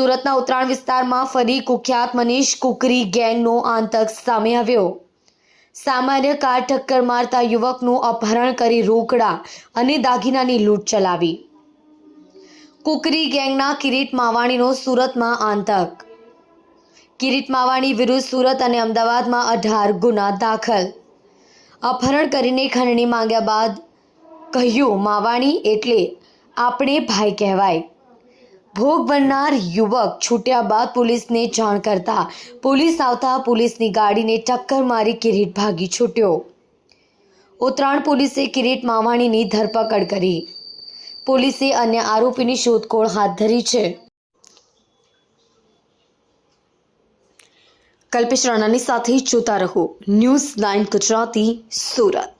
સુરતના ઉત્તરાણ વિસ્તારમાં ફરી કુખ્યાત મનીષ કુકરી ગેંગનો આતંક સામે આવ્યો। સામાન્ય કાર ટક્કર મારતા યુવકનું અપહરણ કરી રોકડા અને દાગીનાની લૂંટ ચલાવી। કુકરી ગેંગના કિરીટ માવાણીનો સુરતમાં આતંક। કિરીટ માવાણી વિરુદ્ધ સુરત અને અમદાવાદમાં 18 ગુના દાખલ। અપહરણ કરીને ખંડણી માંગ્યા બાદ કહ્યું માવાણી એટલે આપણે ભાઈ કહેવાય। ભોગ બનનાર યુવક છૂટ્યા બાદ પોલીસને જાણ કરતા પોલીસ આવતા પોલીસની ગાડીને ટક્કર મારી કિરીટ ભાગી છૂટ્યો। ઉત્તરાણ પોલીસે કિરીટ માવાણીની ધરપકડ કરી। પોલીસે અન્ય આરોપીની શોધખોળ હાથ ધરી છે। કલ્પેશ રાણાની સાથે જોતા રહો ન્યૂઝ 9 ગુજરાતી સુરત।